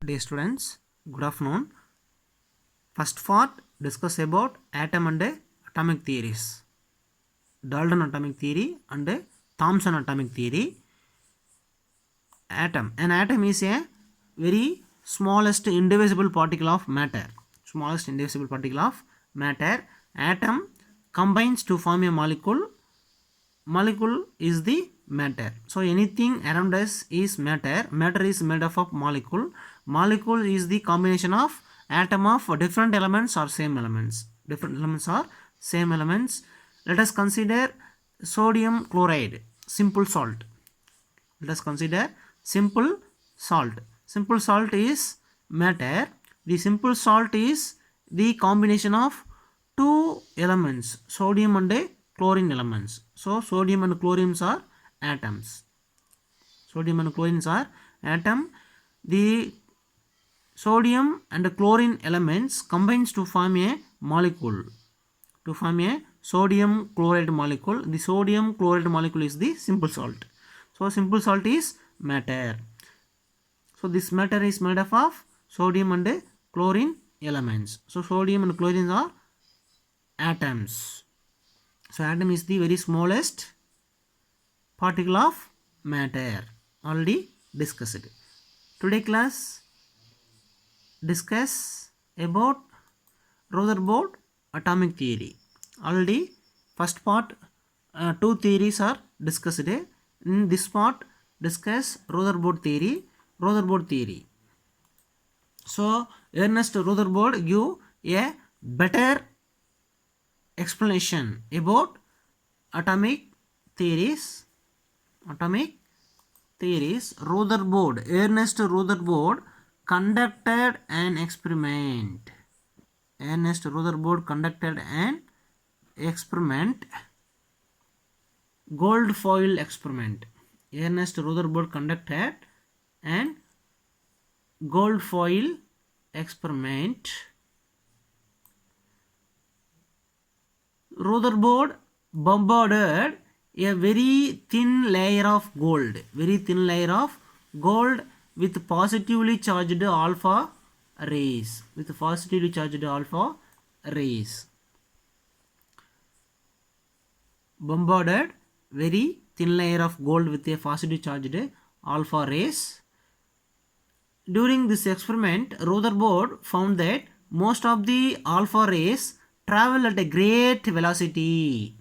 Dear students, good afternoon. First part discuss about atom and atomic theories. Dalton atomic theory and Thomson atomic theory. Atom. An atom is a very smallest indivisible particle of matter. Smallest indivisible particle of matter. Atom combines to form a molecule. Molecule is the matter. So anything around us is matter. Matter is made up of molecule. Molecule is the combination of atom of different elements or same elements. Different elements or same elements. Let us consider sodium chloride, simple salt. Let us consider simple salt. Simple salt is matter. The simple salt is the combination of two elements, sodium and chlorine elements. So sodium and chlorines are atoms. Sodium and chlorines are atom. The sodium and chlorine elements combines to form a molecule. To form a sodium chloride molecule. The sodium chloride molecule is the simple salt. So simple salt is matter. So this matter is made up of sodium and chlorine elements. So sodium and chlorine are atoms. So atom is the very smallest particle of matter. Already discussed. Today class discuss about Rutherford atomic theory. Already first part two theories are discussed. In this part discuss Rutherford theory. Rutherford theory. So Ernest Rutherford give a better explanation about atomic theories. Atomic theories. Rutherford, Ernest Rutherford conducted an experiment. Ernest Rutherford conducted an experiment. Gold foil experiment. Ernest Rutherford conducted an gold foil experiment. Rutherford bombarded a very thin layer of gold. Very thin layer of gold with positively charged alpha rays. With positively charged alpha rays. Bombarded very thin layer of gold with a positively charged alpha rays. During this experiment, Rutherford found that most of the alpha rays travel at a great velocity.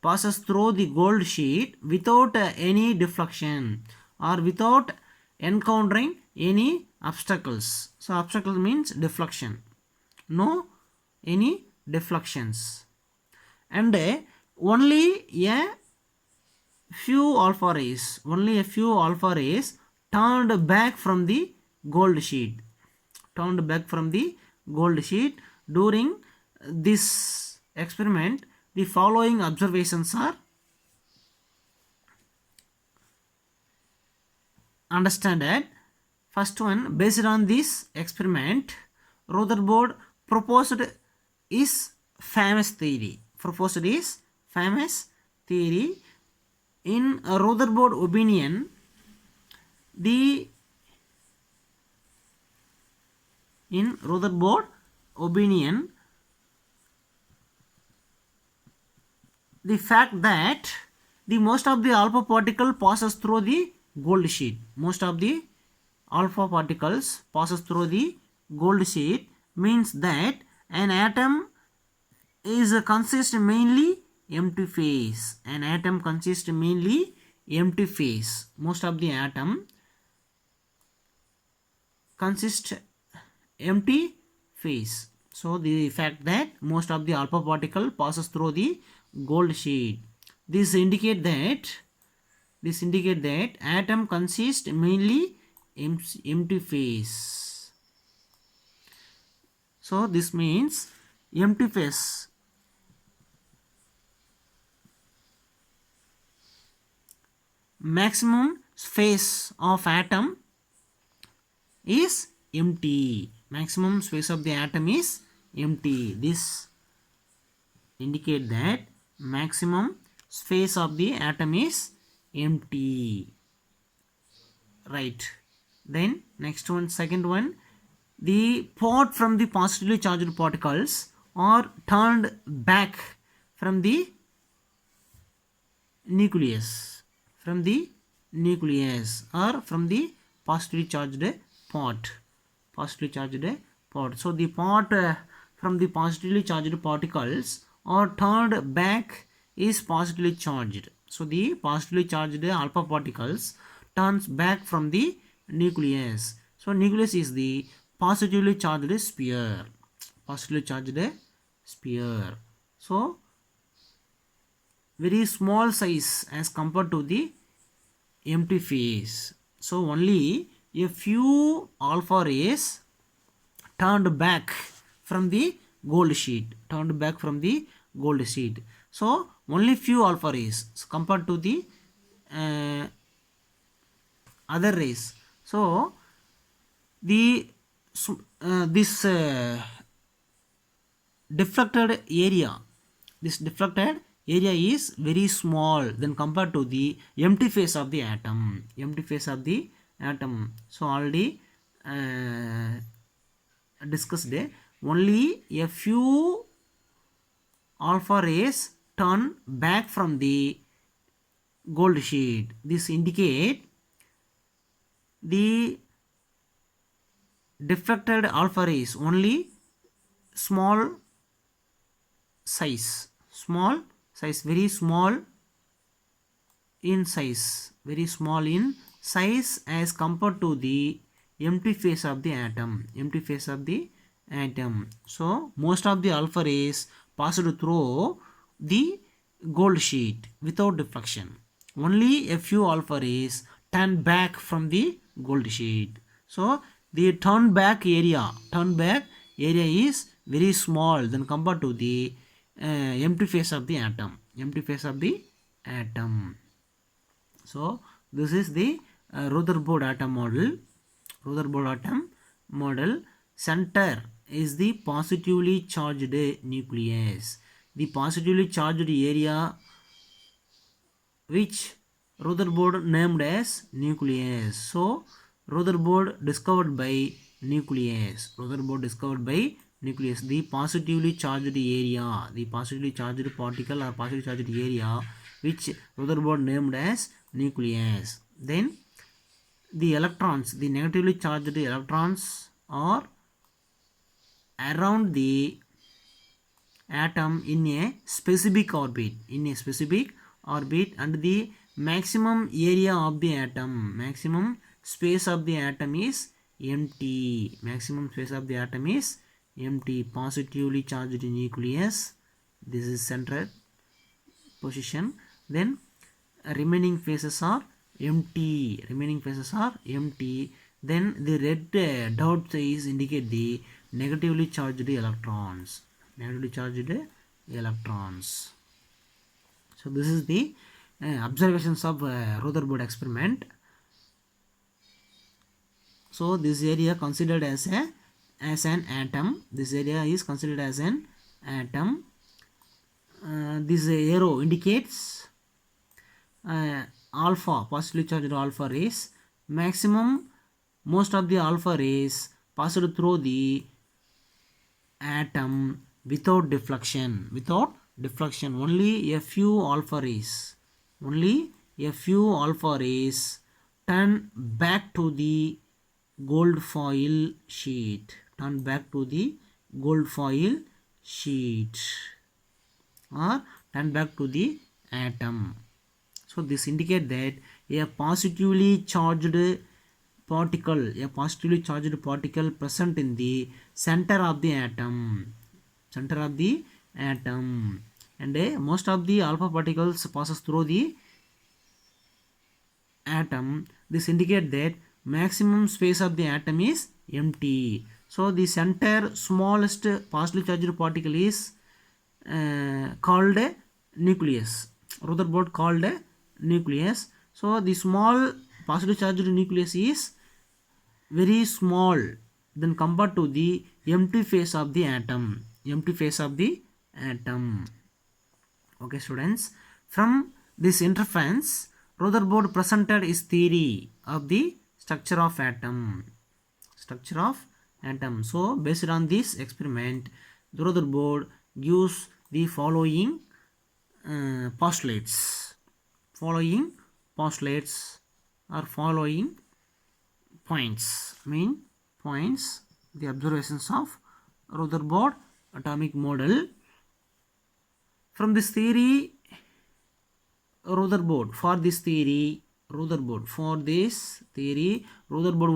Passes through the gold sheet without any deflection or without encountering any obstacles. So obstacle means deflection. No any deflections. And only a few alpha rays turned back from the gold sheet. During this experiment, the following observations are understood. First one, based on this experiment, Rutherford proposed his famous theory. In Rutherford opinion, the fact that the most of the alpha particle passes through the gold sheet. Most of the alpha particles passes through the gold sheet means that an atom is consists mainly empty phase. Most of the atom consists empty phase. So the fact that most of the alpha particle passes through the gold sheet. This indicate that atom consists mainly empty phase. So this means empty phase. Maximum space of atom is empty. Maximum space of the atom is empty. This indicate that maximum space of the atom is empty. Right. Then next one, second one, the part from the positively charged particles are turned back from the nucleus, from the nucleus, or from the positively charged part, positively charged part. So the part from the positively charged particles are turned back is positively charged. So the positively charged alpha particles turns back from the nucleus. So nucleus is the positively charged sphere, positively charged sphere. So very small size as compared to the empty phase. So only a few alpha rays turned back from the gold sheet, turned back from the gold sheet. So only few alpha rays compared to the uh, other rays. So the this deflected area, this deflected area is very small than compared to the empty phase of the atom, empty phase of the atom. So already discussed, only a few alpha rays turn back from the gold sheet. This indicate the deflected alpha rays only small size, small size, very small in size, very small in size as compared to the empty phase of the atom, empty phase of the atom. So most of the alpha rays passed through the gold sheet without deflection. Only a few alpha rays turn back from the gold sheet. So the turn back area is very small than compared to the empty phase of the atom, empty phase of the atom. So this is the Rutherford atom model, Rutherford atom model. Center is the positively charged nucleus, the positively charged area which Rutherford named as nucleus. So Rutherford discovered by nucleus, Rutherford discovered by nucleus, the positively charged area, the positively charged particle or positively charged area which Rutherford named as nucleus. Then the electrons, the negatively charged electrons are around the atom in a specific orbit, in a specific orbit, and the maximum area of the atom, maximum space of the atom is empty, maximum space of the atom is empty. Positively charged nucleus, this is central position. Then remaining phases are empty, remaining phases are empty. Then the red dot is indicate the negatively charged electrons, negatively charged electrons. So this is the observations of Rutherford experiment. So this area considered as an atom, this area is considered as an atom. This arrow indicates alpha, positively charged alpha rays. Maximum, most of the alpha rays passed through the atom without deflection, without deflection. Only a few alpha rays, only a few alpha rays turn back to the gold foil sheet, turn back to the gold foil sheet, or turn back to the atom. So this indicate that a positively charged particle, a positively charged particle present in the center of the atom, center of the atom, and most of the alpha particles passes through the atom. This indicate that maximum space of the atom is empty. So the center smallest positively charged particle is called a nucleus. Rutherford called a nucleus. So the small positively charged nucleus is very small than compared to the empty phase of the atom, empty phase of the atom. Okay students, from this interference Rutherford presented his theory of the structure of atom. Structure of atom. So based on this experiment, Rutherford gives the following postulates. Following postulates or following points. Main points. The observations of Rutherford atomic model. From this theory, Rutherford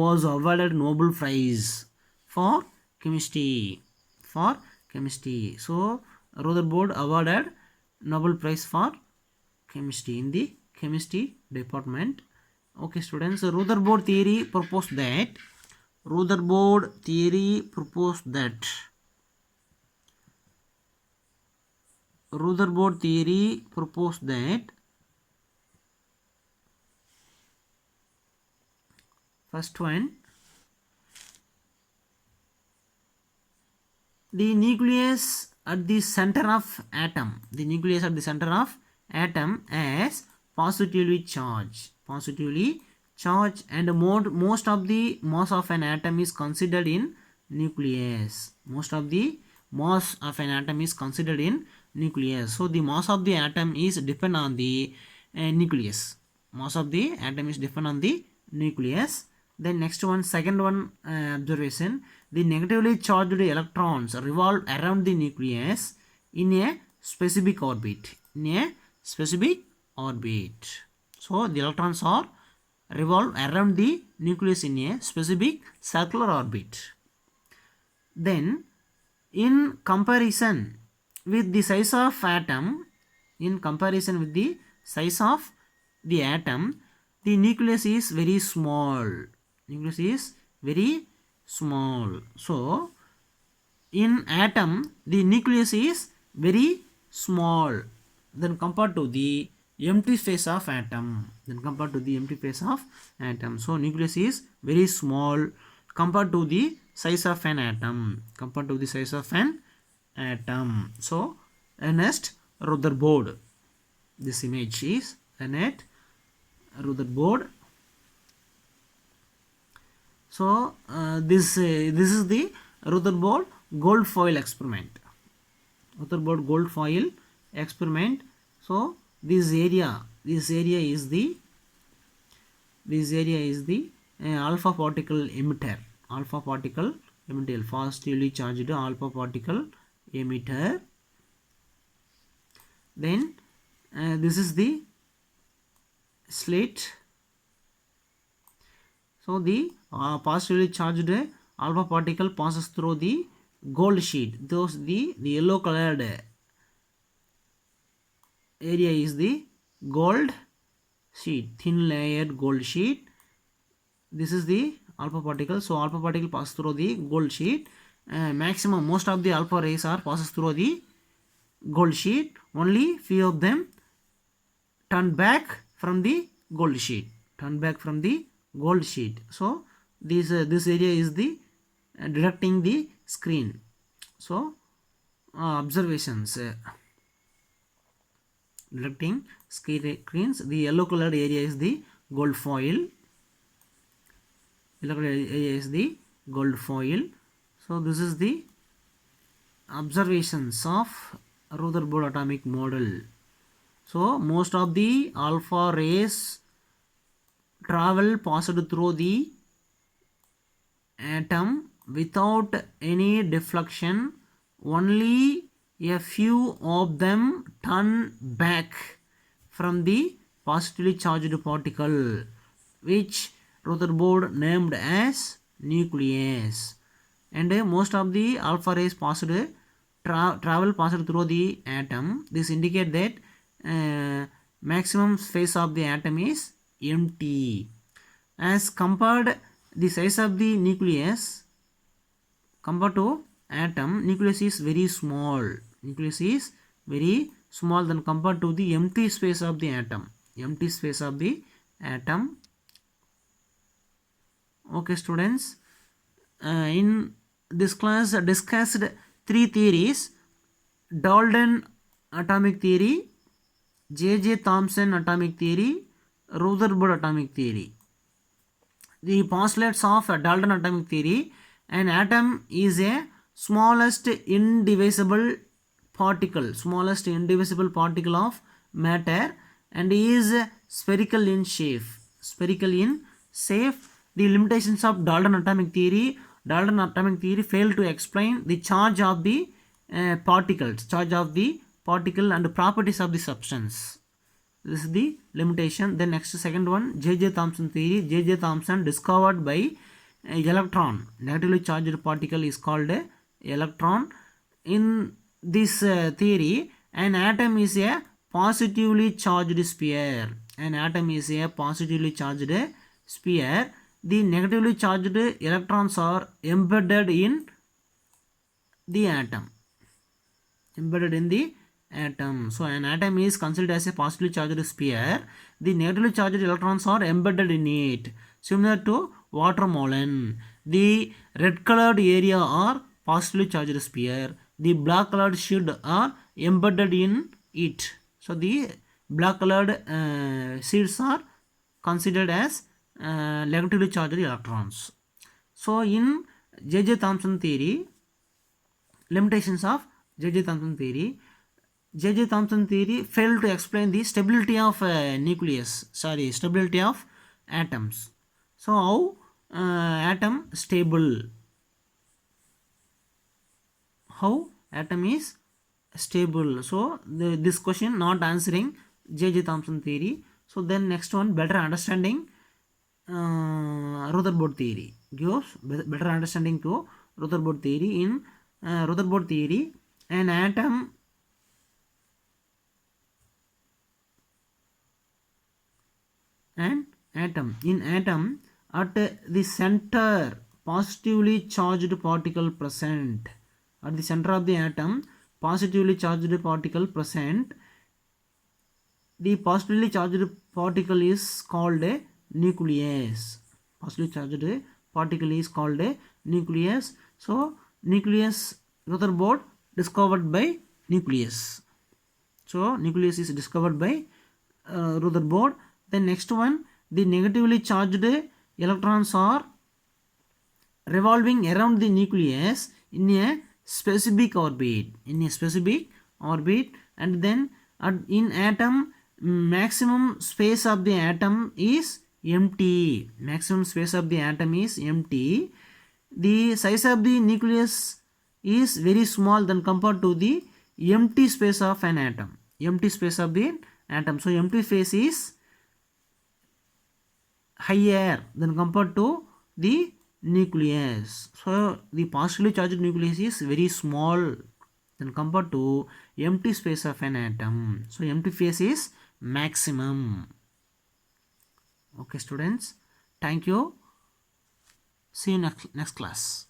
was awarded Nobel Prize for chemistry. So Rutherford awarded Nobel Prize for chemistry in the chemistry department. Okay, students. Rutherford theory proposed that first one, the nucleus at the center of atom as positively charged, and most of the mass of an atom is considered in nucleus. So the mass of the atom is depend on the nucleus. Then next one, second one, observation, the negatively charged electrons revolve around the nucleus in a specific orbit. So the electrons are revolve around the nucleus in a specific circular orbit. Then in comparison with the size of atom, the nucleus is very small. So in atom, the nucleus is very small than compared to the empty space of atom. So nucleus is very small compared to the size of an atom. So Ernest Rutherford. This image is Ernest Rutherford. So this is the Rutherford gold foil experiment. So this area is the alpha particle emitter. Positively charged alpha particle emitter. Then this is the slit. So the positively charged alpha particle passes through the gold sheet. The yellow colored area is the gold sheet, thin layered gold sheet. This is the alpha particle. So alpha particle passes through the gold sheet. Most of the alpha rays are passes through the gold sheet. Only few of them turn back from the gold sheet. So this area is the detecting the screen. So observations. Detecting screens. The yellow colored area is the gold foil. So this is the observations of Rutherford atomic model. So most of the alpha rays passed through the atom without any deflection. Only a few of them turn back from the positively charged particle, which Rutherford named as nucleus. And most of the alpha rays passed through the atom. This indicates that maximum space of the atom is empty. As compared the size of the nucleus compared to atom, nucleus is very small. Than compared to the empty space of the atom. Okay, students. In this class discussed three theories: Dalton atomic theory, J.J. Thomson atomic theory, Rutherford atomic theory. the postulates of Dalton atomic theory, an atom is a smallest indivisible particle of matter and is spherical in shape. The limitations of Dalton atomic theory failed to explain the charge of the particle and properties of the substance. This is the limitation. Then next, second one, J.J. Thomson theory. J.J. Thomson discovered by electron. Negatively charged particle is called a electron. In this theory, an atom is a positively charged sphere. An atom is a positively charged sphere. The negatively charged electrons are embedded in the atom. So an atom is considered as a positively charged sphere. The negatively charged electrons are embedded in it, similar to watermelon. The red colored area are positively charged sphere. The black colored shield are embedded in it. So the black colored seeds are considered as negatively charged electrons. So in J.J. Thomson theory, limitations of J.J. Thomson theory. J.J. Thomson theory failed to explain the stability of stability of atoms. So how atom stable? How atom is stable? So this question not answering J.J. Thomson theory. So then next one, better understanding Rutherford theory gives better understanding to Rutherford theory. In Rutherford theory, an atom at the center positively charged particle present. At the center of the atom, positively charged particle present. The positively charged particle is called a nucleus. Positively charged particle is called a nucleus. So nucleus, Rutherford discovered by nucleus. So nucleus is discovered by Rutherford. Then next one, the negatively charged electrons are revolving around the nucleus in a specific orbit. And then in atom, maximum space of the atom is empty. The size of the nucleus is very small than compared to the empty space of an atom. So empty space is higher than compared to the nucleus. So the positively charged nucleus is very small than compared to empty space of an atom. So empty space is maximum. Okay students, thank you. See you next class.